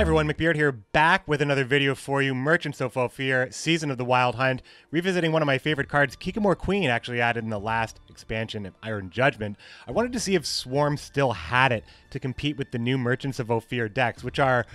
everyone, McBeard here, back with another video for you. Merchants of Ophir, Season of the Wild Hunt, revisiting one of my favorite cards, Kikamor Queen, actually added in the last expansion of Iron Judgment. I wanted to see if Swarm still had it to compete with the new Merchants of Ophir decks, which are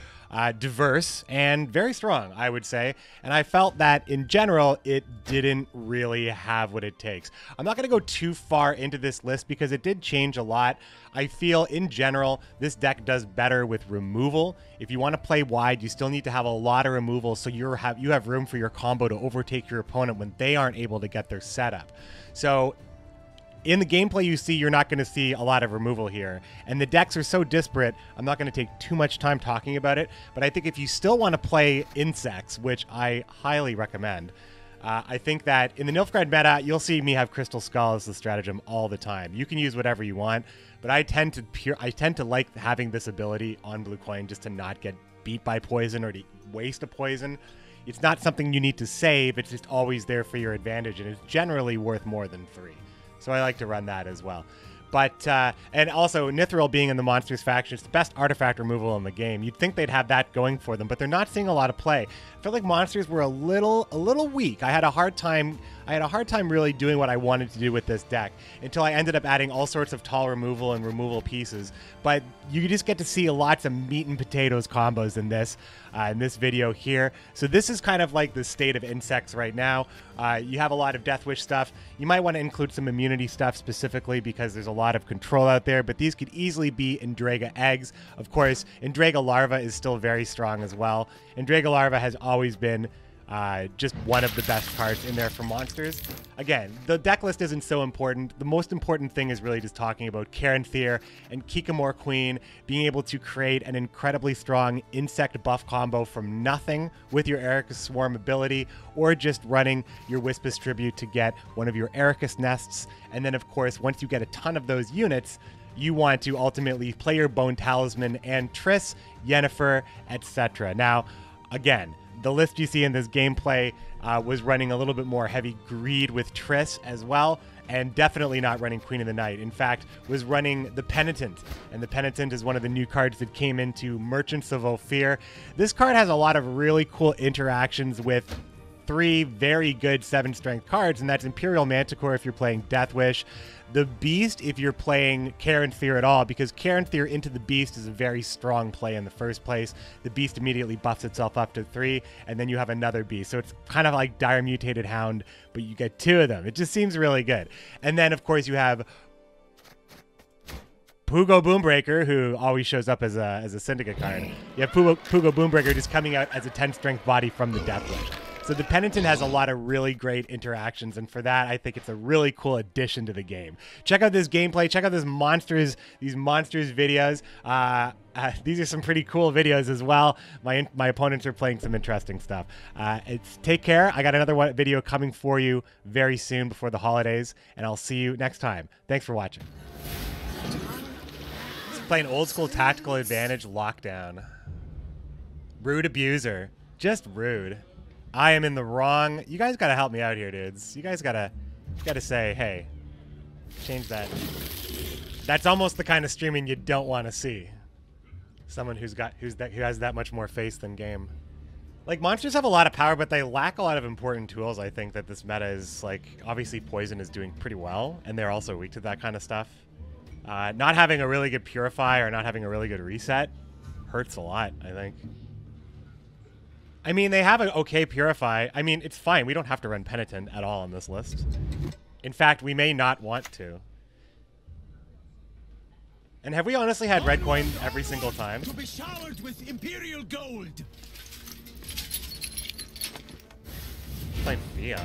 diverse and very strong, I would say. And I felt that, in general, it didn't really have what it takes. I'm not going to go too far into this list because it did change a lot. I feel, in general, this deck does better with removal. If you want to play wide, you still need to have a lot of removal so you have room for your combo to overtake your opponent when they aren't able to get their setup. So in the gameplay you see, you're not going to see a lot of removal here. And the decks are so disparate, I'm not going to take too much time talking about it. But I think if you still want to play insects, which I highly recommend, I think that in the Nilfgaard meta, you'll see me have Crystal Skull as the stratagem all the time. You can use whatever you want, but I tend to like having this ability on Blue Coin just to not get beat by poison or to waste a poison. It's not something you need to save, it's just always there for your advantage, and it's generally worth more than 3. So I like to run that as well. But, and also, Nithril being in the Monsters faction, it's the best artifact removal in the game. You'd think they'd have that going for them, but they're not seeing a lot of play. I feel like Monsters were a little weak. I had a hard time really doing what I wanted to do with this deck until I ended up adding all sorts of tall removal and removal pieces. But you just get to see lots of meat and potatoes combos in this video here. So this is kind of like the state of insects right now. You have a lot of Death Wish stuff. You might want to include some immunity stuff specifically because there's a lot of control out there, but these could easily be Endrega eggs. Of course, Endrega larva is still very strong as well. Endrega larva has always been just one of the best cards in there for monsters. Again, the deck list isn't so important. The most important thing is really just talking about Caranthir and Kikamor Queen being able to create an incredibly strong insect buff combo from nothing with your Arachas Swarm ability, or just running your Wispus Tribute to get one of your Arachas nests. And then, of course, once you get a ton of those units, you want to ultimately play your Bone Talisman and Triss, Yennefer, etc. Now, again, the list you see in this gameplay was running a little bit more heavy greed with Triss as well, and definitely not running Queen of the Night. In fact, was running the Penitent, and the Penitent is one of the new cards that came into Merchants of Ophir. This card has a lot of really cool interactions with 3 very good 7-strength cards, and that's Imperial Manticore if you're playing Death Wish, the Beast if you're playing Caranthir at all, because Caranthir into the Beast is a very strong play in the first place. The Beast immediately buffs itself up to 3, and then you have another Beast. So it's kind of like Dire Mutated Hound, but you get 2 of them. It just seems really good. And then, of course, you have Pugo Boombreaker, who always shows up as a Syndicate card. You have Pugo Boombreaker just coming out as a 10-strength body from the Death Wish. So the Penitent has a lot of really great interactions, and for that, I think it's a really cool addition to the game. Check out this gameplay. Check out these monsters videos. These are some pretty cool videos as well. My opponents are playing some interesting stuff. Take care. I got another video coming for you very soon before the holidays, and I'll see you next time. Thanks for watching. Let's play an old school Tactical Advantage Lockdown. Rude abuser. Just rude. I am in the wrong. You guys gotta help me out here, dudes. You guys gotta say, hey, change that. That's almost the kind of streaming you don't want to see. Someone who has that much more face than game. Like, monsters have a lot of power, but they lack a lot of important tools. I think that this meta is, like, obviously Poison is doing pretty well, and they're also weak to that kind of stuff. Not having a really good Purify or not having a really good Reset hurts a lot, I think. I mean, they have an okay Purify. I mean, it's fine. We don't have to run Penitent at all on this list. In fact, we may not want to. And have we honestly had red coin every single time? To be showered with Imperial gold. Playing Theon.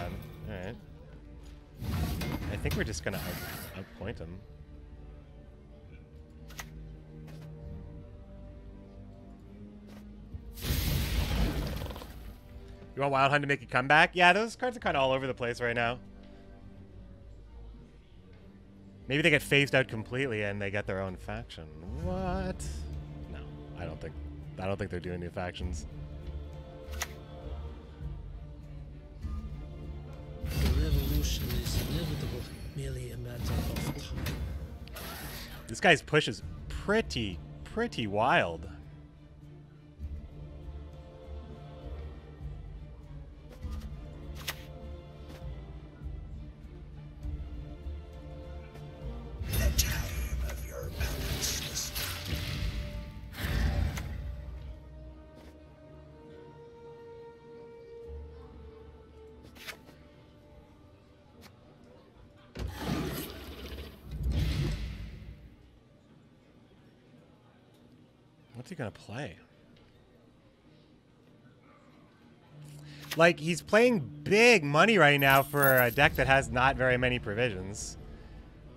Alright. I think we're just gonna outpoint him. You want Wild Hunt to make a comeback? Yeah, those cards are kind of all over the place right now. Maybe they get phased out completely and they get their own faction. What? No, I don't think they're doing new factions. The revolution is inevitable, merely a matter of time. This guy's push is pretty wild. What's he gonna play? Like, he's playing big money right now for a deck that has not very many provisions.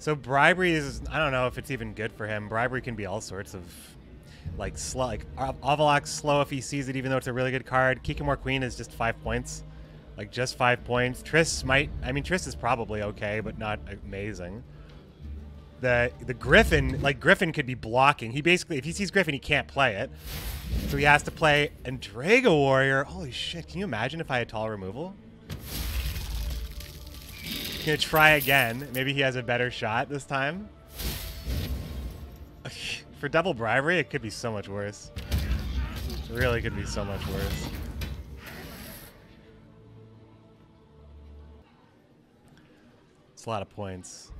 So bribery is, I don't know if it's even good for him. Bribery can be all sorts of, like, slow. Like, Avalok's slow if he sees it, even though it's a really good card. Kikamore Queen is just 5 points. Like, just 5 points. Triss might, I mean, Triss is probably okay, but not amazing. The Griffin, like, Griffin could be blocking. He basically, if he sees Griffin, he can't play it. So he has to play Andrago Warrior. Holy shit, can you imagine if I had tall removal? Gonna try again. Maybe he has a better shot this time. For double bribery, it could be so much worse. It really could be so much worse. It's a lot of points.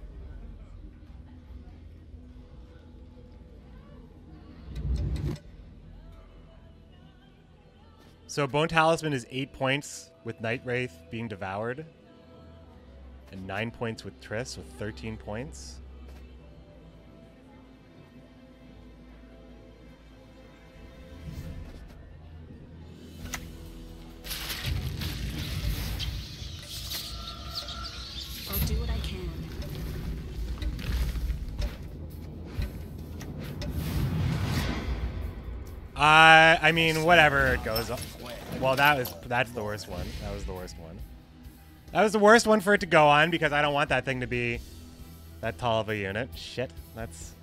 So Bone Talisman is 8 points with Night Wraith being devoured. And 9 points with Triss with 13 points. I'll do what I can. I mean, whatever it goes. Well, that's the worst one. That was the worst one. That was the worst one for it to go on because I don't want that thing to be that tall of a unit. Shit, that's.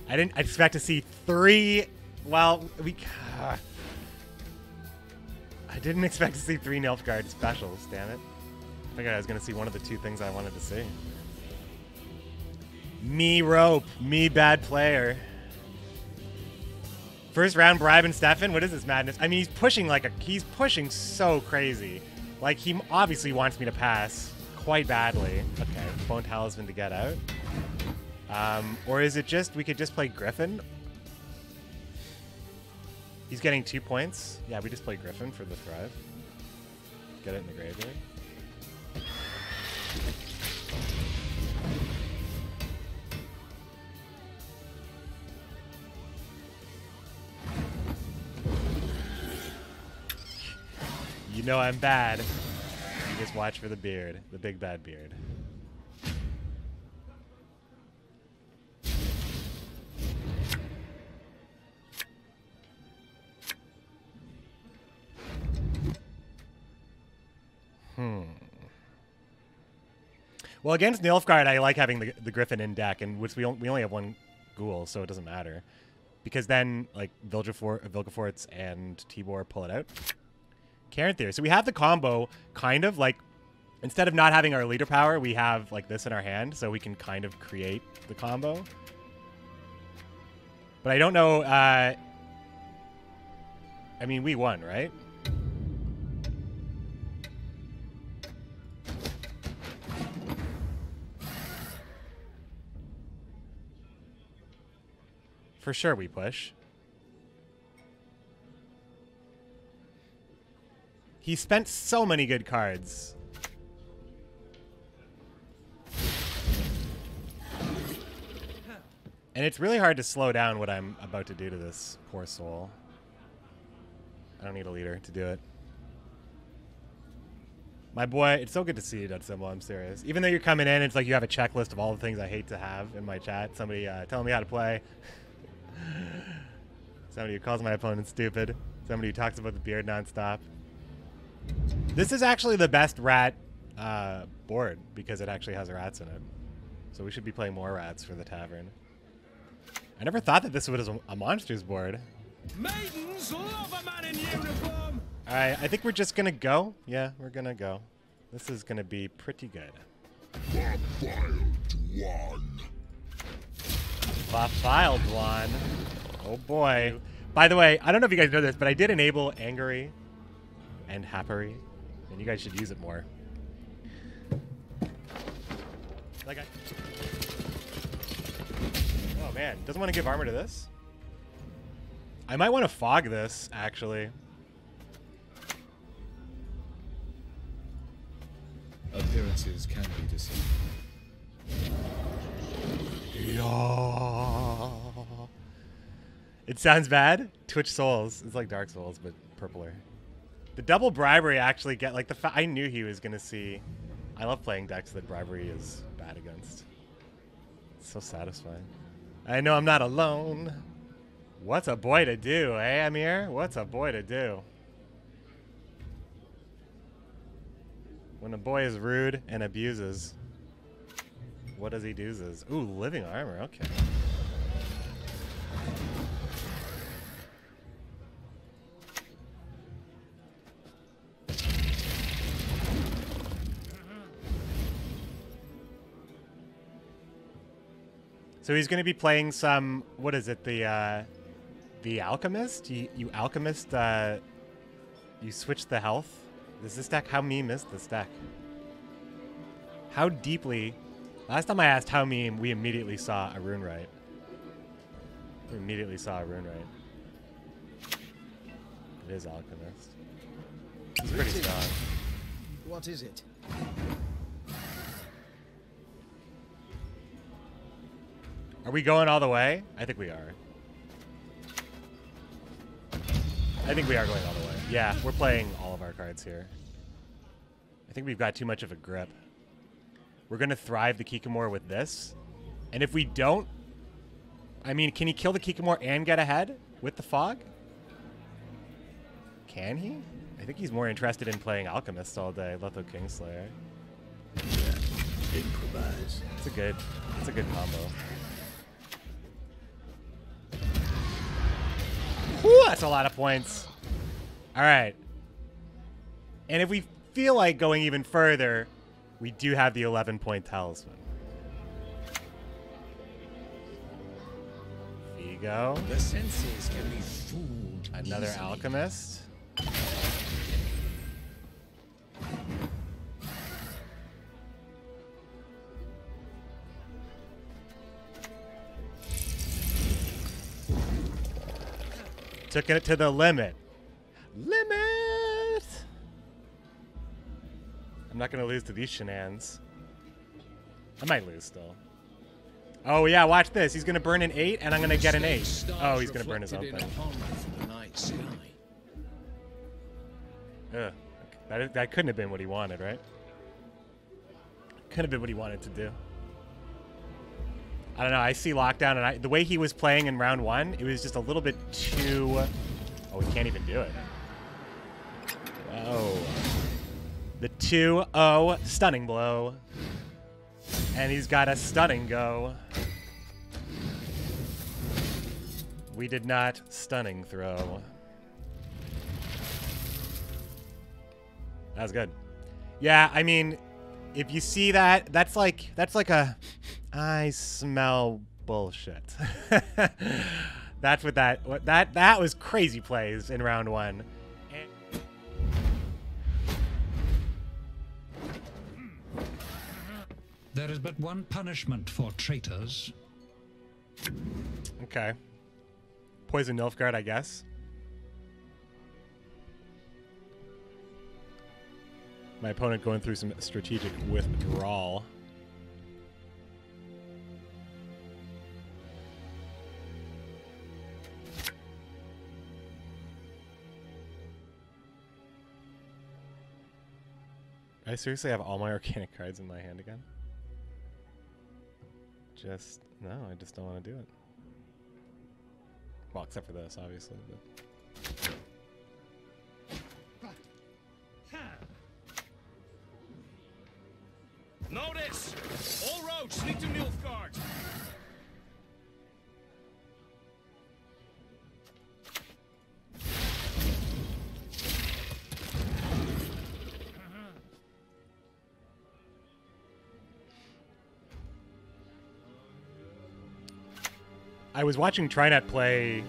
I didn't expect to see 3. Well, I didn't expect to see 3 Nilfgaard specials. Damn it! I figured I was gonna see one of the 2 things I wanted to see. Me rope, me bad player. First round bribe and Stefan? What is this madness? I mean, he's pushing so crazy. Like, he obviously wants me to pass quite badly. Okay, Bone Talisman to get out. Or is it just, we could just play Griffin? He's getting 2 points. Yeah, we just play Griffin for the Thrive. Get it in the graveyard. You know I'm bad. You just watch for the beard. The big bad beard. Well, against Nilfgaard, I like having the Griffin in deck, and which we only have 1 Ghoul, so it doesn't matter. Because then, like, Vilgefortz and Tibor pull it out. Caranthir. So we have the combo, kind of, like, instead of not having our leader power, we have, like, this in our hand, so we can kind of create the combo. But I don't know, I mean, we won, right? For sure we push. He spent so many good cards. And it's really hard to slow down what I'm about to do to this poor soul. I don't need a leader to do it. My boy, it's so good to see you, Dud Symbol, I'm serious. Even though you're coming in, it's like you have a checklist of all the things I hate to have in my chat. Somebody telling me how to play. Somebody who calls my opponent stupid. Somebody who talks about the beard nonstop. This is actually the best rat board because it actually has rats in it. So we should be playing more rats for the tavern. I never thought that this was a monsters board. Maidens love a man in uniform. All right, I think we're just gonna go. Yeah, we're gonna go. This is gonna be pretty good. Filed one. Oh boy. By the way, I don't know if you guys know this, but I did enable Angry and Happery, and you guys should use it more. Like oh man, doesn't want to give armor to this? I might want to fog this, actually. Appearances can be deceiving. Yeah. It sounds bad. Twitch Souls. It's like Dark Souls, but purpler. The double bribery actually get like I knew he was gonna see. I love playing decks that bribery is bad against. It's so satisfying. I know I'm not alone. What's a boy to do, eh, Amir? What's a boy to do? When a boy is rude and abuses, what does he do? Ooh, living armor. Okay. So he's going to be playing some, what is it, the Alchemist? You Alchemist, you switch the health? Is this deck, how meme is this deck? How deeply, last time I asked how meme, we immediately saw a rune right. We immediately saw a rune right. It is Alchemist. It's pretty strong. What is it? Are we going all the way? I think we are. I think we are going all the way. Yeah, we're playing all of our cards here. I think we've got too much of a grip. We're going to thrive the Kikamor with this. And if we don't... I mean, can he kill the Kikamor and get ahead with the Fog? Can he? I think he's more interested in playing Alchemist all day. Letho Kingslayer. Yeah, improvise. It's a good combo. Whew, that's a lot of points. All right. And if we feel like going even further, we do have the 11-point talisman. Vigo. The senses can be fooled. Another easily. Alchemist. Took it to the limit. Limit! I'm not going to lose to these shenanigans. I might lose still. Oh, yeah, watch this. He's going to burn an 8, and I'm going to get an 8. Oh, he's going to burn his own thing. Ugh. That couldn't have been what he wanted, right? Couldn't have been what he wanted to do. I don't know. I see Lockdown, and the way he was playing in round 1, it was just a little bit too... Oh, he can't even do it. Oh. The 2-0 stunning blow. And he's got a stunning go. We did not stunning throw. That was good. Yeah, I mean, if you see that, that's like a... I smell bullshit. That's what that was crazy plays in round 1. There is but one punishment for traitors. Okay. Poison Nilfgaard, I guess. My opponent going through some strategic withdrawal. I seriously have all my organic cards in my hand again? No, I just don't want to do it. Well, except for this, obviously. But. Notice! All roads lead to Nilfgaard. I was watching Trinet play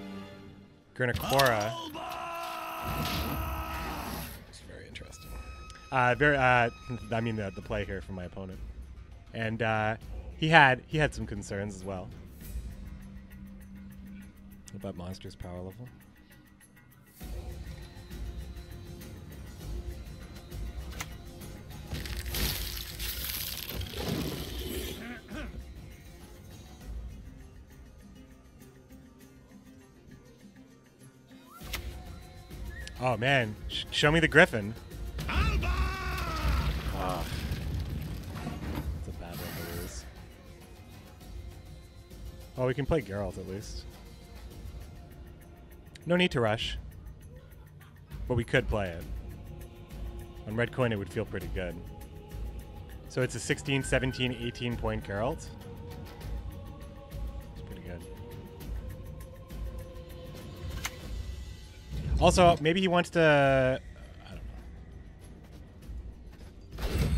Gurnikora. It's very interesting. I mean the play here from my opponent, and he had some concerns as well about monster's power level. Oh man, show me the Griffin. Alba! Oh. It's a bad one to lose. Oh, we can play Geralt at least. No need to rush. But we could play it. On red coin, it would feel pretty good. So it's a 16, 17, 18 point Geralt. It's pretty good. Also, maybe he wants to... I don't know.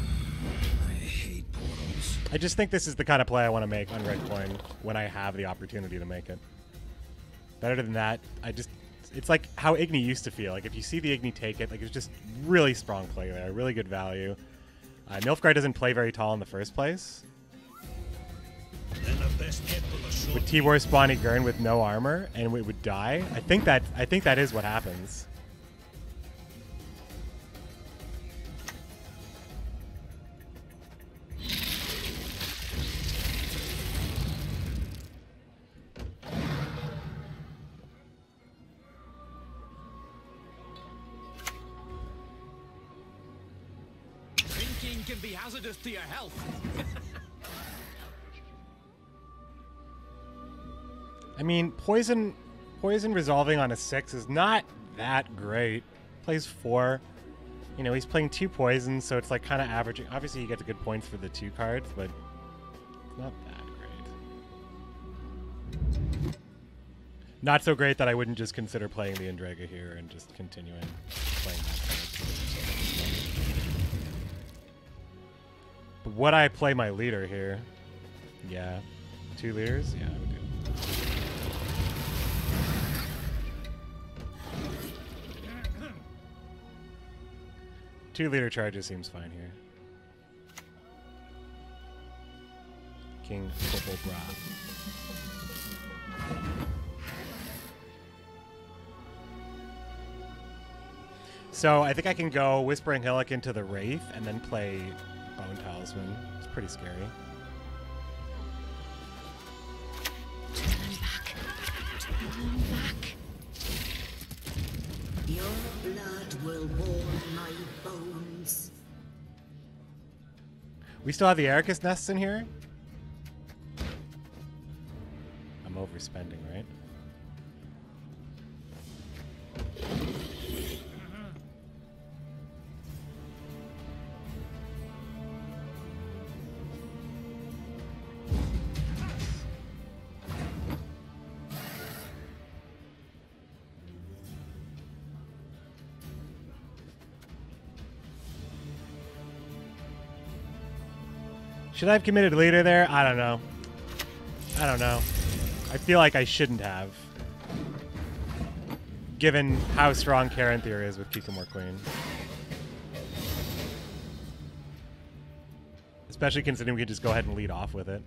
I hate portals. I just think this is the kind of play I want to make on red coin when I have the opportunity to make it. Better than that, it's like how Igni used to feel. Like if you see the Igni take it, like it's just really strong play there, really good value. Nilfgaard doesn't play very tall in the first place. With Tibor spawning Gurn with no armor and it would die. I think that is what happens. Can be hazardous to your health. I mean, poison resolving on a 6 is not that great. Plays 4. You know, he's playing 2 poisons, so it's like kind of averaging. Obviously, he gets good points for the 2 cards, but it's not that great. Not so great that I wouldn't just consider playing the Endrega here and just continuing playing that card. But would I play my leader here? Yeah. 2 leaders? Yeah, I would do. 2 leader charges seems fine here. King Purple Bra. So I think I can go Whispering Hillock into the Wraith and then play Bone Talisman. It's pretty scary. Turn back. Turn back. Your blood will warm my bones. We still have the Arachas nests in here? I'm overspending, right? Should I have committed leader there? I don't know. I don't know. I feel like I shouldn't have. Given how strong Caranthir is with Kikamore Queen. Especially considering we could just go ahead and lead off with it.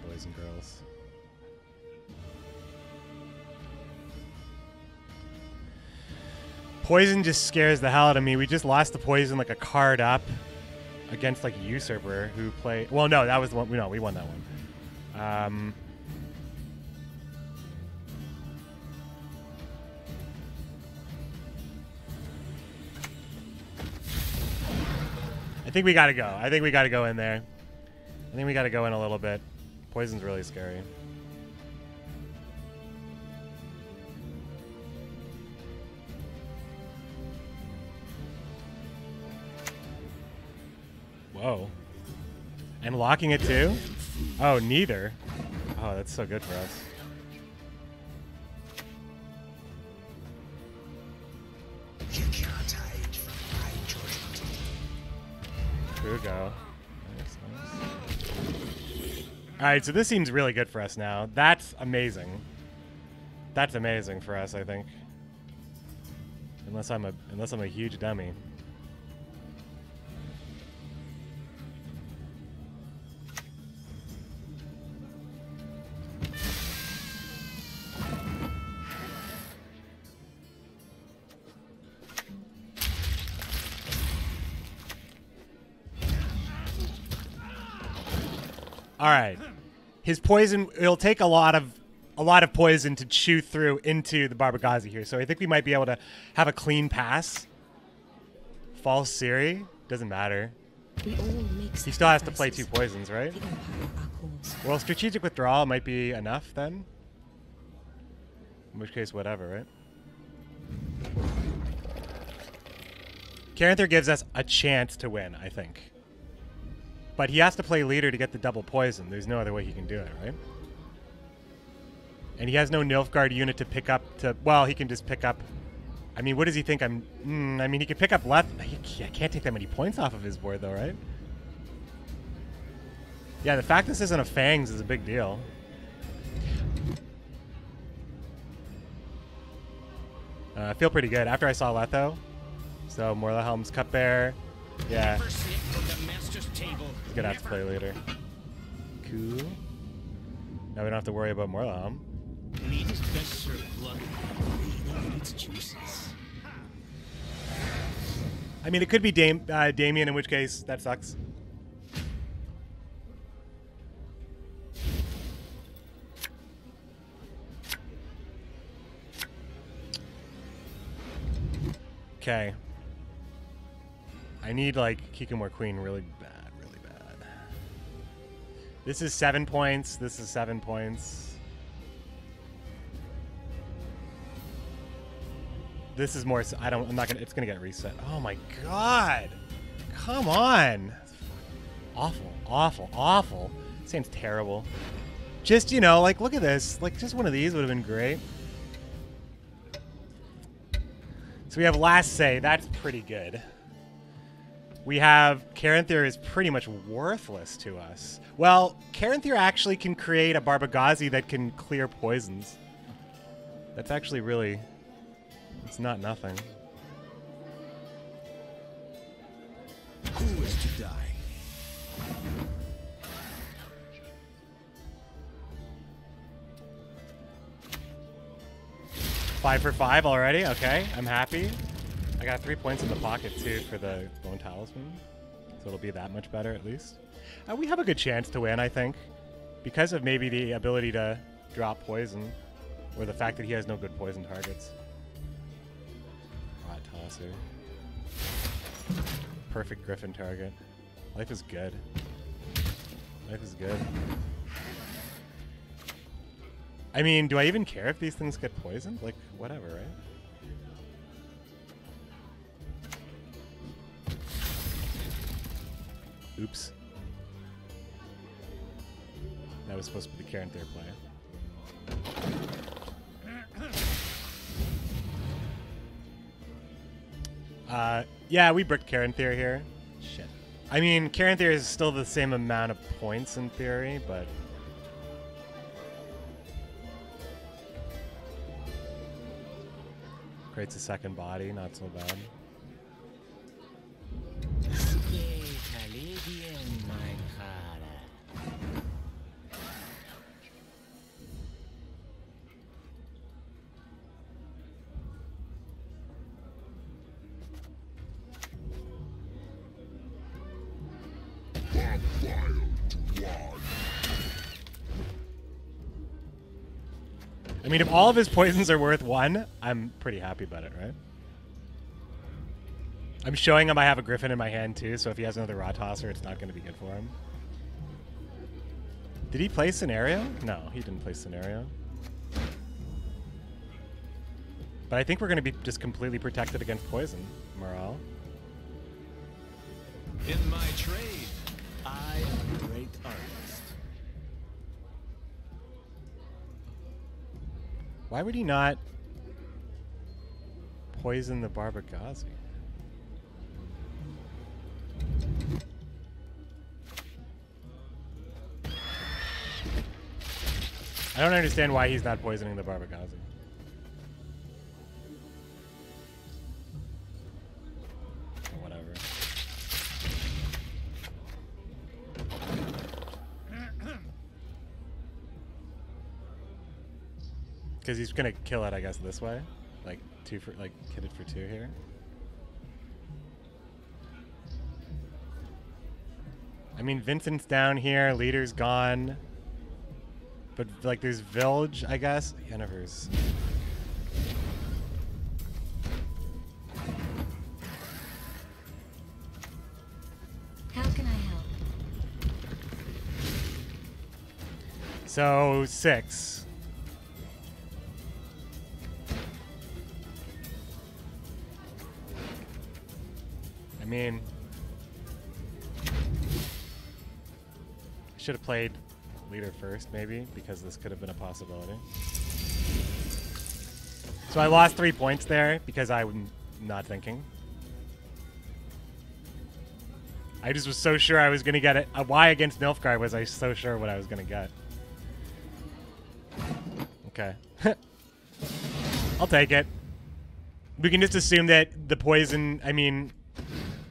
Boys and girls. Poison just scares the hell out of me. We just lost the poison like a card up against like a usurper who played. Well, no, that was the one. No, we won that one. I think we gotta go. I think we gotta go in there. I think we gotta go in a little bit. Poison's really scary. Whoa. And locking it too? Oh, neither. Oh, that's so good for us. You can't hide from my judgment. Trugo. Alright, so this seems really good for us now. That's amazing. That's amazing for us, I think. Unless I'm a huge dummy. All right. His poison, it'll take a lot of poison to chew through into the Barbagazi here. So I think we might be able to have a clean pass. False Siri, doesn't matter. We all make He still has to play 2 sacrifices. poisons, right? They don't power our cause. Well, strategic withdrawal might be enough then. In which case, whatever, right? Caranthir gives us a chance to win, I think. But he has to play leader to get the double poison. There's no other way he can do it, right? And he has no Nilfgaard unit to pick up to... Well, he can just pick up... I mean, what does he think I'm... I mean, he can pick up left... I can't take that many points off of his board, though, right? Yeah, the fact this isn't a Fangs is a big deal. I feel pretty good. After I saw Letho. So, Morlahelm's Cupbearer. Yeah. Never sit from the master's table. He's gonna have to play later. Cool. Now we don't have to worry about Morlahelm. Meat is best served blood. Its juices. I mean, it could be Damien, in which case that sucks. Okay. I need, like, Kikamore Queen really bad, really bad. This is 7 points. This is 7 points. This is more... I'm not gonna... It's gonna get reset. Oh my god! Come on! Awful, awful, awful. This game's terrible. Just, you know, like, look at this. Like, just one of these would have been great. So we have Last Say. That's pretty good. We have Caranthir is pretty much worthless to us. Well, Caranthir actually can create a Barbagazi that can clear poisons. That's actually really... It's not nothing. Who is to die? Five for 5 already? Okay, I'm happy. I got 3 points in the pocket, too, for the Bone Talisman. So it'll be that much better, at least. We have a good chance to win, I think. Because of maybe the ability to drop poison. Or the fact that he has no good poison targets. Rot Tosser. Perfect Griffin target. Life is good. Life is good. I mean, do I even care if these things get poisoned? Like, whatever, right? Oops. That was supposed to be the Caranthir play. Yeah, we bricked Caranthir here. Shit. I mean, Caranthir is still the same amount of points in theory, but... Creates a second body, not so bad. I mean, if all of his poisons are worth 1, I'm pretty happy about it, right? I'm showing him I have a Griffin in my hand, too, so if he has another Raw Tosser, it's not going to be good for him. Did he play Scenario? No, he didn't play Scenario. But I think we're going to be just completely protected against poison, Morale. In my trade, I am a great artist. Why would he not poison the Barbagazi? I don't understand why he's not poisoning the Barbagazi. Or whatever. Because he's gonna kill it, I guess, this way, like hit it for 2 here. I mean, Vincent's down here. Leader's gone. But, like, there's Village, I guess. Yennefer's. How can I help? So, 6. I mean, I should have played leader first, maybe, because this could have been a possibility. So I lost 3 points there because I'm not thinking. I just was so sure I was going to get it. Why against Nilfgaard was I so sure what I was going to get? Okay. I'll take it. We can just assume that the poison, I mean,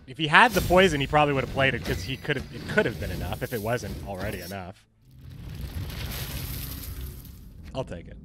if he had the poison, he probably would have played it because it could have been enough if it wasn't already enough. I'll take it.